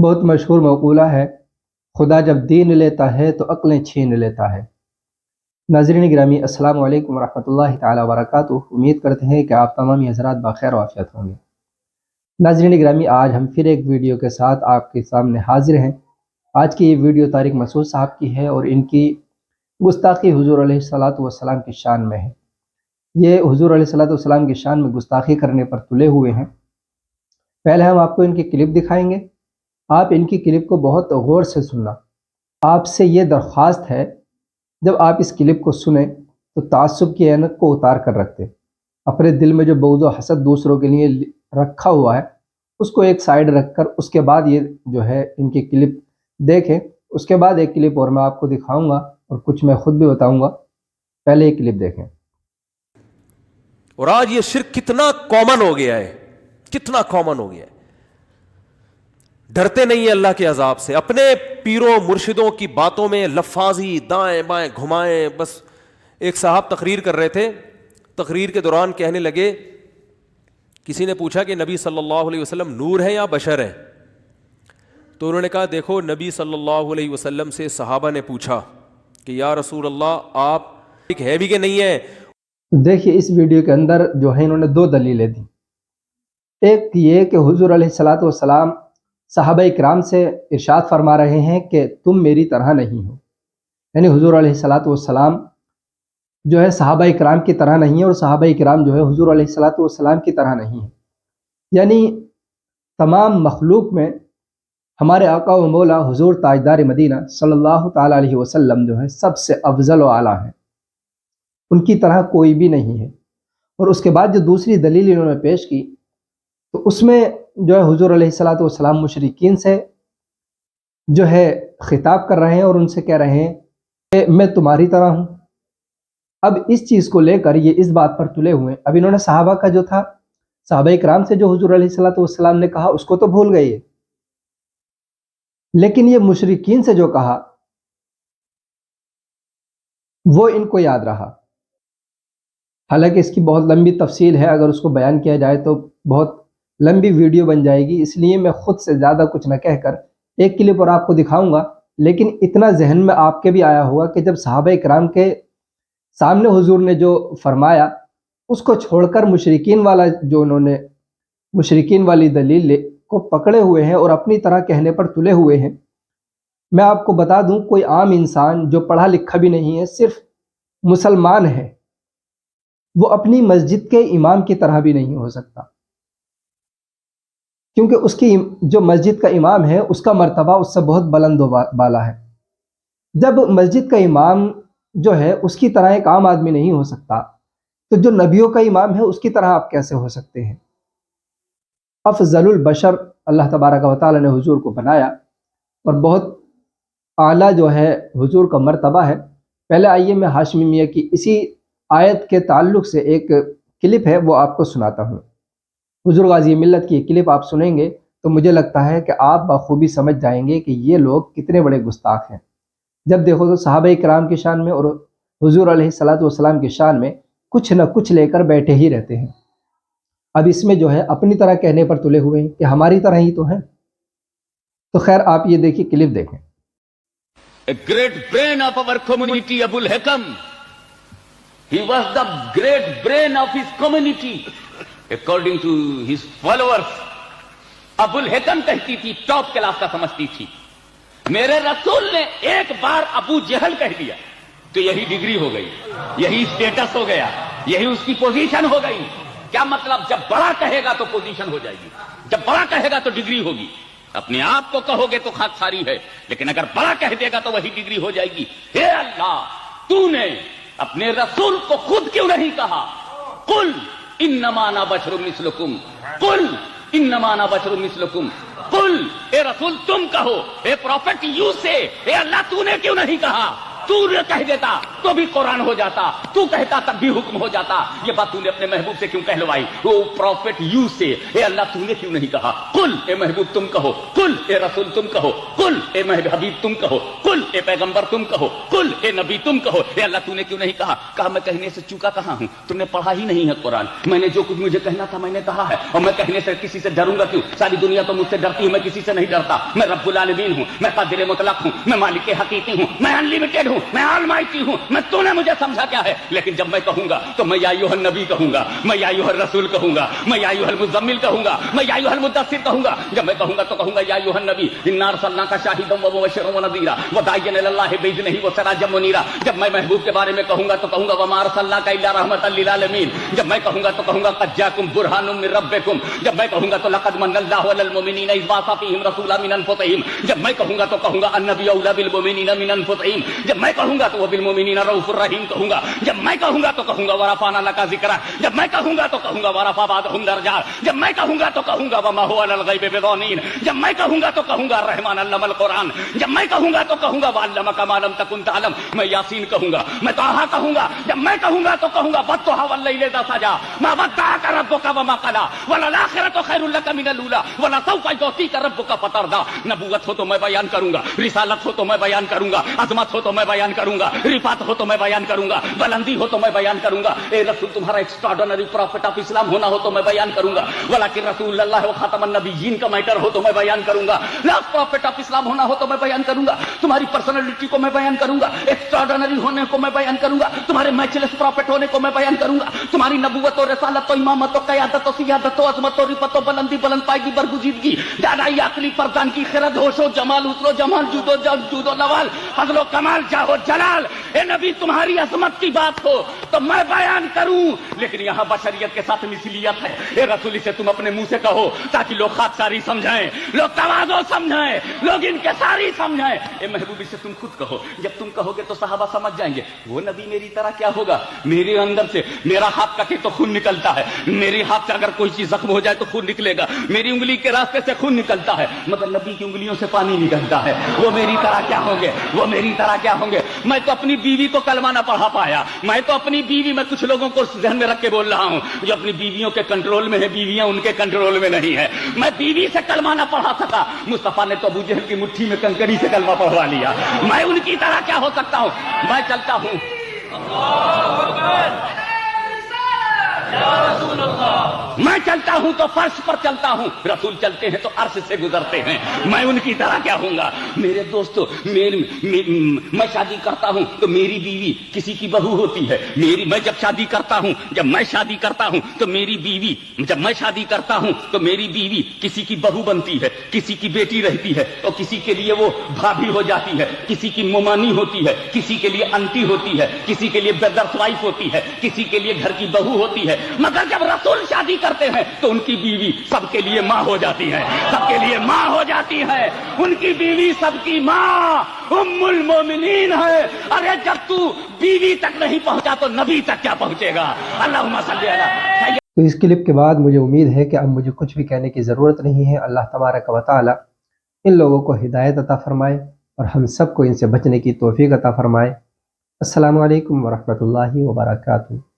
بہت مشہور مقولہ ہے، خدا جب دین لیتا ہے تو عقلیں چھین لیتا ہے۔ ناظرین گرامی، السلام علیکم ورحمۃ اللہ تعالی وبرکاتہ۔ امید کرتے ہیں کہ آپ تمام حضرات بخیر و عافیت ہوں گے۔ ناظرین گرامی، آج ہم پھر ایک ویڈیو کے ساتھ آپ کے سامنے حاضر ہیں۔ آج کی یہ ویڈیو طارق مسعود صاحب کی ہے اور ان کی گستاخی حضور علیہ الصلوۃ والسلام کی شان میں ہے۔ یہ حضور علیہ الصلوۃ والسلام کی شان میں گستاخی کرنے پر تلے ہوئے ہیں۔ پہلے ہم آپ کو ان کی کلپ دکھائیں گے، آپ ان کی کلپ کو بہت غور سے سننا۔ آپ سے یہ درخواست ہے، جب آپ اس کلپ کو سنیں تو تعصب کی عینک کو اتار کر رکھتے، اپنے دل میں جو بغض و حسد دوسروں کے لیے رکھا ہوا ہے اس کو ایک سائیڈ رکھ کر اس کے بعد یہ جو ہے ان کی کلپ دیکھیں۔ اس کے بعد ایک کلپ اور میں آپ کو دکھاؤں گا اور کچھ میں خود بھی بتاؤں گا۔ پہلے یہ کلپ دیکھیں۔ اور آج یہ شرک کتنا کامن ہو گیا ہے، کتنا کامن ہو گیا ہے۔ ڈرتے نہیں ہیں اللہ کے عذاب سے، اپنے پیروں مرشدوں کی باتوں میں لفاظی دائیں بائیں گھمائیں۔ بس ایک صاحب تقریر کر رہے تھے، تقریر کے دوران کہنے لگے، کسی نے پوچھا کہ نبی صلی اللہ علیہ وسلم نور ہے یا بشر ہے؟ تو انہوں نے کہا دیکھو، نبی صلی اللہ علیہ وسلم سے صحابہ نے پوچھا کہ یا رسول اللہ آپ ایک ہے بھی کہ نہیں ہے؟ دیکھیے اس ویڈیو کے اندر جو ہے انہوں نے دو دلیلیں دی۔ ایک یہ کہ حضور علیہ الصلوۃ والسلام صحابہ کرام سے ارشاد فرما رہے ہیں کہ تم میری طرح نہیں ہو، یعنی حضور علیہ الصلوۃ والسلام جو ہے صحابہ کرام کی طرح نہیں ہے اور صحابہ کرام جو ہے حضور علیہ الصلوۃ والسلام کی طرح نہیں ہے۔ یعنی تمام مخلوق میں ہمارے آقا و مولا حضور تاجدار مدینہ صلی اللہ تعالیٰ علیہ وسلم جو ہے سب سے افضل و اعلیٰ ہیں، ان کی طرح کوئی بھی نہیں ہے۔ اور اس کے بعد جو دوسری دلیل انہوں نے پیش کی تو اس میں جو ہے حضور علیہ الصلوۃ والسلام مشرکین سے جو ہے خطاب کر رہے ہیں اور ان سے کہہ رہے ہیں کہ میں تمہاری طرح ہوں۔ اب اس چیز کو لے کر یہ اس بات پر تلے ہوئے، اب انہوں نے صحابہ کا جو تھا، صحابہ کرام سے جو حضور علیہ الصلوۃ والسلام نے کہا اس کو تو بھول گئے، لیکن یہ مشرکین سے جو کہا وہ ان کو یاد رہا۔ حالانکہ اس کی بہت لمبی تفصیل ہے، اگر اس کو بیان کیا جائے تو بہت لمبی ویڈیو بن جائے گی، اس لیے میں خود سے زیادہ کچھ نہ کہہ کر ایک کلپ اور آپ کو دکھاؤں گا۔ لیکن اتنا ذہن میں آپ کے بھی آیا ہوگا کہ جب صحابہ کرام کے سامنے حضور نے جو فرمایا اس کو چھوڑ کر مشرکین والا جو انہوں نے مشرکین والی دلیل کو پکڑے ہوئے ہیں اور اپنی طرح کہنے پر تلے ہوئے ہیں۔ میں آپ کو بتا دوں، کوئی عام انسان جو پڑھا لکھا بھی نہیں ہے، صرف مسلمان ہے، وہ اپنی مسجد کے امام کی طرح بھی نہیں ہو سکتا، کیونکہ اس کی جو مسجد کا امام ہے اس کا مرتبہ اس سے بہت بلند و بالا ہے۔ جب مسجد کا امام جو ہے اس کی طرح ایک عام آدمی نہیں ہو سکتا، تو جو نبیوں کا امام ہے اس کی طرح آپ کیسے ہو سکتے ہیں؟ افضل البشر اللہ تبارک و تعالی نے حضور کو بنایا اور بہت اعلیٰ جو ہے حضور کا مرتبہ ہے۔ پہلے آئیے میں ہاشمی میاں کی اسی آیت کے تعلق سے ایک کلپ ہے وہ آپ کو سناتا ہوں۔ حضور غازی ملت کی کلپ آپ سنیں گے تو مجھے لگتا ہے کہ آپ بخوبی سمجھ جائیں گے کہ یہ لوگ کتنے بڑے گستاخ ہیں۔ جب دیکھو تو صحابہ کرام کی شان میں اور حضور علیہ الصلوۃ والسلام کی شان میں کچھ نہ کچھ لے کر بیٹھے ہی رہتے ہیں۔ اب اس میں جو ہے اپنی طرح کہنے پر تلے ہوئے ہیں کہ ہماری طرح ہی تو ہیں۔ تو خیر آپ یہ دیکھیے، کلپ دیکھیں۔ A great brain of our community, Abul Hakam. He was the great brain of his community. According to his followers, Abul Hakam کہتی تھی، ٹاپ کلاس کا سمجھتی تھی، میرے رسول نے ایک بار ابو جہل کہہ دیا تو یہی ڈگری ہو گئی، یہی اسٹیٹس ہو گیا، یہی اس کی پوزیشن ہو گئی۔ کیا مطلب؟ جب بڑا کہے گا تو پوزیشن ہو جائے گی، جب بڑا کہے گا تو ڈگری ہوگی۔ اپنے آپ کو کہو گے تو خاک ساری ہے، لیکن اگر بڑا کہہ دے گا تو وہی ڈگری ہو جائے گی۔ اے اللہ، تو نے اپنے رسول کو خود کیوں نہیں کہا قل انما انا بشر مثلکم، قل انما انا بشر مثلکم، قل، اے رسول تم کہو، اے پروفٹ یو سے، اے اللہ تو نے کیوں نہیں کہا؟ تو نے کہہ دیتا تو بھی قرآن ہو جاتا, تو کہتا تب بھی حکم ہو جاتا. یہ بات تو نے اپنے محبوب سے کیوں کہلوائی؟ وہ پروفٹ یو سے, اے اللہ تو نے کیوں نہیں کہا قل اے محبوب تم کہو, قل اے رسول تم کہو, قل اے حبیب تم کہو, قل اے پیغمبر تم کہو, قل اے نبی تم کہو. اے اللہ تو نے کیوں نہیں کہا؟ کہا میں کہنے سے چوکا کہاں ہوں, تم نے پڑھا ہی نہیں ہے قرآن. میں نے جو کچھ مجھے کہنا تھا میں نے کہا ہے, اور میں کہنے سے کسی سے ڈروں گا کیوں؟ ساری دنیا تو مجھ سے ڈرتی ہے, میں کسی سے نہیں ڈرتا. میں رب العالمین ہوں, میں قادر مطلق ہوں, میں مالک حقیقی ہوں, میں انلیمیٹڈ ہوں, میں آلمائٹی ہوں. میں تو نے مجھے سمجھا کیا ہے؟ لیکن جب میں کہوں گا تو میں یا ایھا النبی کہوں گا, میں یا ایھا الرسول کہوں گا, میں یا ایھا المزمل کہوں گا, میں یا ایھا المدثر کہوں گا. جب میں کہوں گا تو کہوں گا یا ایھا النبی انا ارسلناک شاہدا ومبشرا ونذیرا وداعیا الی اللہ باذنہ وسراجا منیرا. جب میں محبوب کے بارے میں کہوں گا تو کہوں گا وما ارسلناک الا رحمۃ للعالمین. جب میں کہوں گا تو کہوں گا قد جاءکم برہان من ربکم. جب میں کہوں گا تو لقد من اللہ علی المؤمنین اذ بعث فیہم رسولا من انفسہم. جب میں کہوں گا تو کہوں گا النبی اولی بالمؤمنین من انفسہم. جب میں کہوں گا تو وہ بالمؤمنین رؤوف الرحیم کہوں گا. جب میں کہوں گا تو کہوں گا ورفعنا لک ذکرک. جب میں کہوں گا تو کہوں گا ورفع بعضهم درجات. جب میں کہوں گا تو کہوں گا وما هو علی الغیب بضنین. جب میں کہوں گا تو کہوں گا الرحمن علم القرآن. جب میں کہوں گا تو کہوں گا وعلمک ما لم تکن تعلم. میں یاسین کہوں گا, میں طٰہٰ کہوں گا. جب میں کہوں گا تو کہوں گا والضحیٰ واللیل اذا سجیٰ ما ودعک ربک وما قلیٰ وللآخرۃ خیر لک من الاولیٰ ولسوف یعطیک ربک فترضیٰ. نبوت ہو تو میں بیان کروں گا, رسالت ہو تو میں بیان کروں گا, عظمت ہو تو میں بیان کروں گا, رفعت ہو تو میں بیان کروں گا, بلندی ہو تو میں بیان کروں گا. اے رسول تمہارا ایکسٹراڈنری پروفٹ آف اسلام ہونا ہو تو میں بیان کروں گا. ولیکن رسول اللہ و خاتم النبیین کا میٹر ہو تو میں بیان کروں گا. لاسٹ پروفٹ آف اسلام ہونا ہو تو میں بیان کروں گا. تمہاری پرسنالٹی کو میں بیان کروں گا, ایکسٹراڈنری ہونے کو میں بیان کروں گا, تمہارے میچلیس پروفٹ ہونے کو میں بیان کروں گا, تمہاری نبوت و رسالت و امامت و قیادت و سیادت و عظمت و رفعت و بلندی بلند پائیگی برگزیدگی, دانائی عقلی پردان کی خرد ہوش و جمال حسن و جمال جود و نوال فضل و کمال جاہ و جلال. اے نبی تمہاری عظمت کی بات ہو تو میں بیان کروں, لیکن یہاں بشریت کے ساتھ مثلیت ہے. اے رسول اسے تم اپنے منہ سے کہو تاکہ لوگ خاکساری سمجھائیں, لوگ تواضع سمجھائیں, لوگ انکساری سمجھائیں. اے محبوب اسے تم خود کہو. جب تم کہو گے تو صحابہ سمجھ جائیں گے وہ نبی میری طرح کیا ہوگا. میرے اندر سے میرا ہاتھ کٹے تو خون نکلتا ہے, میرے ہاتھ سے اگر کوئی چیز زخم ہو جائے تو خون نکلے گا, میری انگلی کے راستے سے خون نکلتا ہے, مگر نبی کی انگلیوں سے پانی نکلتا ہے. وہ میری طرح کیا ہوں گے, وہ میری طرح کیا ہوں گے. میں تو اپنی بیوی کو کلمہ نہ پڑھا پایا, میں تو اپنی بیوی, میں کچھ لوگوں کو ذہن میں رکھ کے بول رہا ہوں جو اپنی بیویوں کے کنٹرول میں ہے, بیویاں ان کے کنٹرول میں نہیں ہے. میں بیوی سے کلمہ نہ پڑھا سکا, مصطفیٰ نے تو ابو جہل کی مٹھی میں کنکری سے کلمہ پڑھوا لیا. میں ان کی طرح کیا ہو سکتا ہوں. میں چلتا ہوں میں چلتا ہوں تو فرش پر چلتا ہوں, رسول چلتے ہیں تو عرش سے گزرتے ہیں. میں ان کی طرح کیا ہوں گا. میرے دوستو, میں شادی کرتا ہوں تو میری بیوی کسی کی بہو ہوتی ہے. میں جب شادی کرتا ہوں, جب میں شادی کرتا ہوں تو میری بیوی, جب میں شادی کرتا ہوں تو میری بیوی کسی کی بہو بنتی ہے, کسی کی بیٹی رہتی ہے, اور کسی کے لیے وہ بھابھی ہو جاتی ہے, کسی کی ممانی ہوتی ہے, کسی کے لیے انٹی ہوتی ہے, کسی کے لیے بردرس وائف ہوتی ہے, کسی کے لیے گھر کی بہو ہوتی ہے. مگر جب رسول شادی کرتے ہیں تو ان کی بیوی سب کے لیے ماں ہو جاتی ہے, سب کے لیے ماں ہو جاتی ہے. ان کی بیوی سب کی ماں ام المومنین ہے. ارے جب تو بیوی تک نہیں پہنچا تو نبی تک کیا پہنچے گا. اللہم صلی علی. تو اس کلپ کے بعد مجھے امید ہے کہ اب مجھے کچھ بھی کہنے کی ضرورت نہیں ہے. اللہ تبارک و تعالی ان لوگوں کو ہدایت عطا فرمائے اور ہم سب کو ان سے بچنے کی توفیق عطا فرمائے. السلام علیکم ورحمۃ اللہ وبرکاتہ.